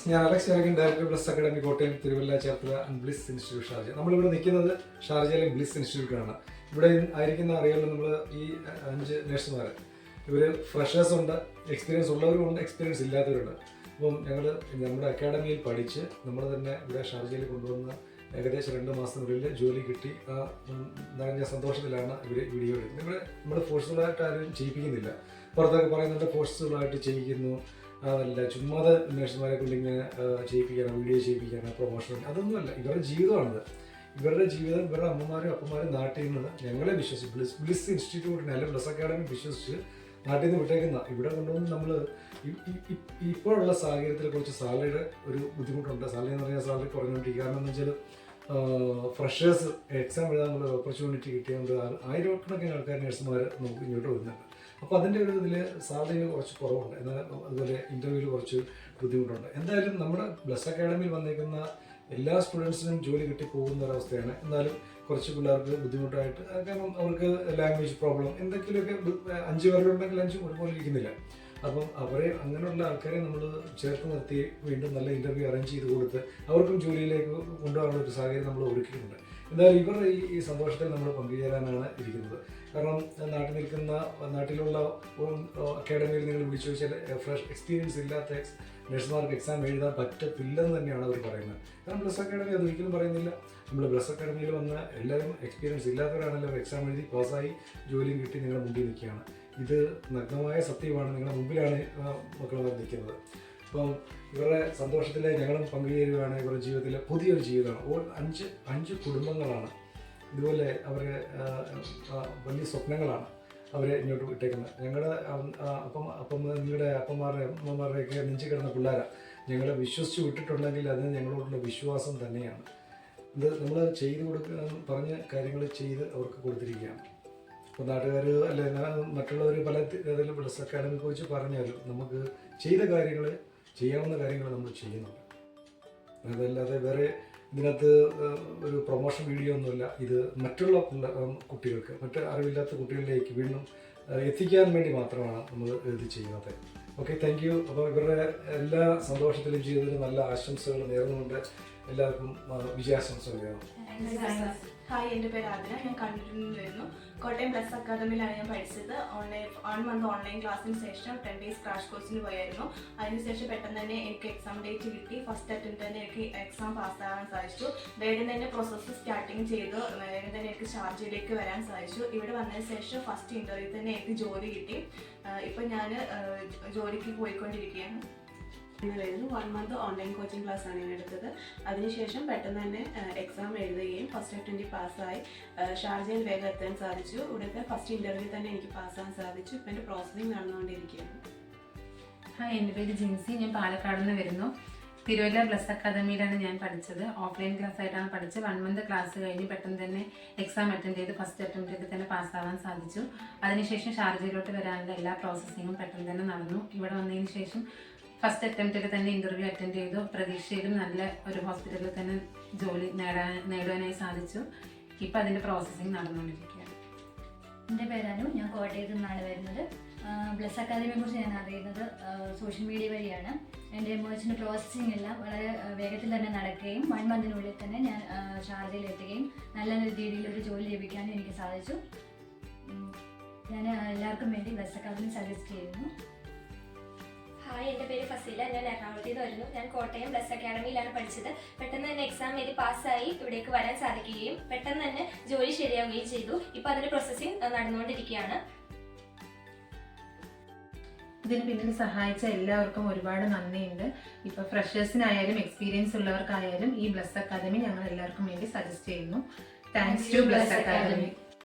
ഞാൻ Alex Jagan, director Bliss academy Kottayam, Thiruvalla, Cherthala and Bliss institute Sharjah. നമ്മളിവിടെ നിൽക്കുന്നത് ഷാർജയിലെ ബ്ലിസ് ഇൻസ്റ്റിറ്റ്യൂട്ടിലാണ്. ഇവിടെ ആയിരിക്കുന്ന അറിയാലോ, നമ്മൾ ഈ 5 നഴ്സുമാർ, ഇവർ ഫ്രഷേഴ്സ് ഉണ്ട്, എക്സ്പീരിയൻസ് ഉള്ളവരും ഉണ്ട്, എക്സ്പീരിയൻസ് ഇല്ലാത്തവരുണ്ട്. അപ്പം ഞങ്ങൾ നമ്മുടെ അക്കാഡമിയിൽ പഠിച്ച് നമ്മൾ തന്നെ ഇവിടെ ഷാർജയിൽ കൊണ്ടുവന്ന ഏകദേശം 2 മാസത്തിനുള്ളിൽ ജോലി കിട്ടി. നിറഞ്ഞ സന്തോഷത്തിലാണ് ഇവർ വീഡിയോ എടുക്കുന്നത്. ഇവിടെ നമ്മൾ ഫോഴ്സ്ഫുള്ളായിട്ട് ആരും ചെയ്യിപ്പിക്കുന്നില്ല. പുറത്തൊക്കെ പറയുന്നുണ്ട് ഫോഴ്സ്ഫുള്ളായിട്ട് ചെയ്യിക്കുന്നു, അതല്ല ചുമ്മാതെ നഴ്സുമാരെ കൊണ്ട് ഇങ്ങനെ ചെയ്യിപ്പിക്കാനോ വീഡിയോ ചെയ്യിപ്പിക്കാനോ പ്രൊമോഷൻ, അതൊന്നുമല്ല. ഇവരുടെ ജീവിതമാണിത്. ഇവരുടെ ജീവിതം ഇവരുടെ അമ്മമാരും അപ്പന്മാരും നാട്ടിൽ നിന്ന് ഞങ്ങളെ വിശ്വസിച്ച് ബ്ലിസ് ഇൻസ്റ്റിറ്റ്യൂട്ടിനെ അല്ലെങ്കിൽ ബ്ലസ് അക്കാഡമി വിശ്വസിച്ച് നാട്ടിൽ നിന്ന് വിട്ടേക്കുന്ന ഇവിടെ കൊണ്ടുവന്ന് നമ്മൾ ഇപ്പോഴുള്ള സാഹചര്യത്തിൽ കുറച്ച് സാലറിയുടെ ഒരു ബുദ്ധിമുട്ടുണ്ട്. സാലറി എന്ന് പറഞ്ഞാൽ സാലറി കുറഞ്ഞുകൊണ്ടിരിക്കുക. കാരണം എന്ന് വെച്ചാൽ ഫ്രഷേഴ്സ് എക്സാം എഴുതാനുള്ള ഓപ്പർച്യൂണിറ്റി കിട്ടിയതുകൊണ്ട് ആയിരക്കണക്കിന് ആൾക്കാർ നഴ്സുമാർ നമുക്ക് ഇങ്ങോട്ട് വരുന്നുണ്ട്. അപ്പോൾ അതിൻ്റെ ഒരു ഇതിൽ സാലറി കുറച്ച് കുറവുണ്ട്. എന്നാൽ അതുപോലെ ഇൻ്റർവ്യൂവിൽ കുറച്ച് ബുദ്ധിമുട്ടുണ്ട്. എന്തായാലും നമ്മുടെ ബ്ലസ് അക്കാഡമിയിൽ വന്നിരിക്കുന്ന എല്ലാ സ്റ്റുഡൻസിനും ജോലി കിട്ടി പോകുന്ന ഒരവസ്ഥയാണ്. എന്നാലും കുറച്ച് പിള്ളേർക്ക് ബുദ്ധിമുട്ടായിട്ട്, കാരണം അവർക്ക് ലാംഗ്വേജ് പ്രോബ്ലം എന്തെങ്കിലുമൊക്കെ 5 പേരുണ്ടെങ്കിൽ 5 ഒരുപോലെ ഇരിക്കുന്നില്ല. അപ്പം അങ്ങനെയുള്ള ആൾക്കാരെ നമ്മൾ ചേർത്ത് നിർത്തി വീണ്ടും നല്ല ഇൻ്റർവ്യൂ അറേഞ്ച് ചെയ്ത് കൊടുത്ത് അവർക്കും ജോലിയിലേക്ക് കൊണ്ടുപോകാനുള്ള ഒരു സാഹചര്യം നമ്മൾ ഒരുക്കിയിട്ടുണ്ട്. എന്തായാലും ഇവരുടെ ഈ സന്തോഷത്തിൽ നമ്മൾ പങ്കുചേരാനാണ് ഇരിക്കുന്നത്. കാരണം നാട്ടിലുള്ള അക്കാഡമിയിൽ നിങ്ങൾ വിളിച്ചു ചോദിച്ചാൽ ഫ്രഷ് എക്സ്പീരിയൻസ് ഇല്ലാത്ത നഴ്സുമാർക്ക് എക്സാം എഴുതാൻ പറ്റത്തില്ലെന്ന് തന്നെയാണ് അവർ പറയുന്നത്. കാരണം ബ്ലസ് അക്കാഡമി അതൊരിക്കലും പറയുന്നില്ല. നമ്മൾ ബ്ലസ് അക്കാഡമിയിൽ വന്ന എല്ലാവരും എക്സ്പീരിയൻസ് ഇല്ലാത്തവരാണല്ലോ എക്സാം എഴുതി പാസ്സായി ജോലിയും കിട്ടി നിങ്ങളുടെ മുമ്പിൽ നിൽക്കുകയാണ്. ഇത് നഗ്നമായ സത്യമാണ്. നിങ്ങളുടെ മുമ്പിലാണ് മക്കൾ നിൽക്കുന്നത്. അപ്പം ഇവരുടെ സന്തോഷത്തിൽ ഞങ്ങളും പങ്കുചേരുകയാണ്. ഇവരുടെ ജീവിതത്തിലെ പുതിയൊരു ജീവിതമാണ്. 5 കുടുംബങ്ങളാണ് ഇതുപോലെ അവരെ വലിയ സ്വപ്നങ്ങളാണ് അവരെ ഇങ്ങോട്ട് വിട്ടേക്കുന്നത്. ഞങ്ങളുടെ നിങ്ങളുടെ അമ്മമാരുടെയൊക്കെ നെഞ്ചു കിടന്ന പിള്ളേരാണ് ഞങ്ങളെ വിശ്വസിച്ച് വിട്ടിട്ടുണ്ടെങ്കിൽ അതിന് ഞങ്ങളോടുള്ള വിശ്വാസം തന്നെയാണ്. ഇത് നമ്മൾ ചെയ്ത് പറഞ്ഞ കാര്യങ്ങൾ ചെയ്ത് അവർക്ക് കൊടുത്തിരിക്കുകയാണ്. അപ്പോൾ നാട്ടുകാർ അല്ലെ മറ്റുള്ളവർ പല ഇതിലും ബ്ലസ് അക്കാഡമി കുറിച്ച് പറഞ്ഞാലും നമുക്ക് ചെയ്യാവുന്ന കാര്യങ്ങൾ നമ്മൾ ചെയ്യുന്നുണ്ട്. അതല്ലാതെ വേറെ ഇതിനകത്ത് ഒരു പ്രൊമോഷൻ വീഡിയോ ഒന്നുമില്ല. ഇത് മറ്റുള്ള കുട്ടികൾക്ക്, മറ്റ് അറിവില്ലാത്ത കുട്ടികളിലേക്ക് വീണ്ടും എത്തിക്കാൻ വേണ്ടി മാത്രമാണ് നമ്മൾ ഇത് ചെയ്യുന്നത്. Okay, thank you. അപ്പോൾ ഇവരുടെ എല്ലാ സന്തോഷത്തിലും ജീവിതത്തിലും നല്ല ആശംസകൾ നേർന്നുകൊണ്ട് എല്ലാവർക്കും വിജയാശംസകൾ നേരുന്നു. ഹായ്, എൻ്റെ പേര് ആതിര. ഞാൻ കണ്ണൂരിൽ നിന്ന് വരുന്നു. കോട്ടയം ബ്ലസ് അക്കാദമിയിലാണ് ഞാൻ പഠിച്ചത്. 1 മന്ത് ഓൺലൈൻ ക്ലാസ്സിന് ശേഷം 10 ഡേയ്സ് ക്രാഷ് കോഴ്സിന് പോയായിരുന്നു. അതിനുശേഷം പെട്ടെന്ന് തന്നെ എനിക്ക് എക്സാം ഡേറ്റ് കിട്ടി. ഫസ്റ്റ് അറ്റംപ്റ്റ് തന്നെ എനിക്ക് എക്സാം പാസ്സാകാൻ സാധിച്ചു. വേഗം തന്നെ പ്രോസസ്സ് സ്റ്റാർട്ടിങ് ചെയ്തു. വേഗം തന്നെ എനിക്ക് ഷാർജയിലേക്ക് വരാൻ സാധിച്ചു. ഇവിടെ വന്നതിന് ശേഷം ഫസ്റ്റ് ഇൻ്റർവ്യൂ തന്നെ എനിക്ക് ജോലി കിട്ടി. ഇപ്പം ഞാൻ ജോലിക്ക് പോയിക്കൊണ്ടിരിക്കുകയാണ്. 1 മന്ത് ഓൺലൈൻ കോച്ചിങ് ക്ലാസ്സാണ് ഞാൻ എടുത്തത്. അതിനുശേഷം പെട്ടെന്ന് തന്നെ എക്സാം എഴുതുകയും ഫസ്റ്റ് അറ്റംപ്റ്റ് പാസ്സായി ഷാർജയിൽ വേഗം എത്താൻ സാധിച്ചു. ഇവിടുത്തെ ഫസ്റ്റ് ഇൻ്റർവ്യൂ തന്നെ എനിക്ക് പാസ്സാകാൻ സാധിച്ചു. ഇപ്പം എൻ്റെ പ്രോസസ്സിങ് നടന്നുകൊണ്ടിരിക്കുകയാണ്. ഹായ്, എൻ്റെ പേര് ജിൻസി. ഞാൻ പാലക്കാട് നിന്ന് വരുന്നു. തിരുവല്ല ബ്ലസ് അക്കാദമിയിലാണ് ഞാൻ പഠിച്ചത്. ഓഫ്ലൈൻ ക്ലാസ് ആയിട്ടാണ് പഠിച്ചത്. 1 മന്ത് ക്ലാസ് കഴിഞ്ഞ് പെട്ടെന്ന് തന്നെ എക്സാം അറ്റൻഡ് ചെയ്ത് ഫസ്റ്റ് അറ്റംപ്റ്റിൽ തന്നെ പാസ്സാവാൻ സാധിച്ചു. അതിനുശേഷം ഷാർജയിലോട്ട് വരാനുള്ള എല്ലാ പ്രോസസ്സിങ്ങും പെട്ടെന്ന് തന്നെ നടന്നു. ഇവിടെ വന്നതിന് ശേഷം ഫസ്റ്റ് അറ്റംപ്റ്റിൽ തന്നെ ഇൻ്റർവ്യൂ അറ്റൻഡ് ചെയ്തു. പ്രതീക്ഷയിലും നല്ല ഒരു ഹോസ്പിറ്റലിൽ തന്നെ ജോലി നേടുവാനായി സാധിച്ചു. ഇപ്പം അതിൻ്റെ പ്രോസസ്സിങ് നടന്നുകൊണ്ടിരിക്കുകയാണ്. എൻ്റെ പേരാണ്. ഞാൻ കോട്ടയത്തു നിന്നാണ് വരുന്നത്. ബ്ലസ് അക്കാദമിയെ കുറിച്ച് ഞാൻ അറിയുന്നത് സോഷ്യൽ മീഡിയ വഴിയാണ്. എൻ്റെ എമോഷൻ്റെ പ്രോസസ്സിങ് എല്ലാം വളരെ വേഗത്തിൽ തന്നെ നടക്കുകയും 1 മന്തിനുള്ളിൽ തന്നെ ഞാൻ ഷാർജയിൽ എത്തുകയും നല്ല രീതിയിൽ ഒരു ജോലി ലഭിക്കാനും എനിക്ക് സാധിച്ചു. ഞാൻ എല്ലാവർക്കും വേണ്ടി ബ്ലസ് അക്കാദമി സജസ്റ്റ് ചെയ്യുന്നു. ഹായ്, എൻ്റെ പേര് ഫസീല. ഞാൻ എറണാകുളത്ത് നിന്ന് വരുന്നു. ഞാൻ കോട്ടയം ബ്ലസ് അക്കാഡമിയിലാണ് പഠിച്ചത്. പെട്ടെന്ന് തന്നെ എക്സാം എഴുതി പാസ്സായി ഇവിടേക്ക് വരാൻ സാധിക്കുകയും പെട്ടെന്ന് തന്നെ ജോലി ശരിയാവുകയും ചെയ്തു. ഇപ്പോൾ അതിൻ്റെ പ്രോസസ്സിങ് നടന്നുകൊണ്ടിരിക്കുകയാണ്. ഇതിന് പിന്നിൽ സഹായിച്ച എല്ലാവർക്കും ഒരുപാട് നന്ദിയുണ്ട്. ഇപ്പോൾ ഫ്രഷേഴ്സിനായാലും എക്സ്പീരിയൻസ് ഉള്ളവർക്കായാലും ഈ ബ്ലസ് അക്കാദമി ഞങ്ങൾ എല്ലാവർക്കും വേണ്ടി സജസ്റ്റ് ചെയ്യുന്നു. Thanks to Bless academy.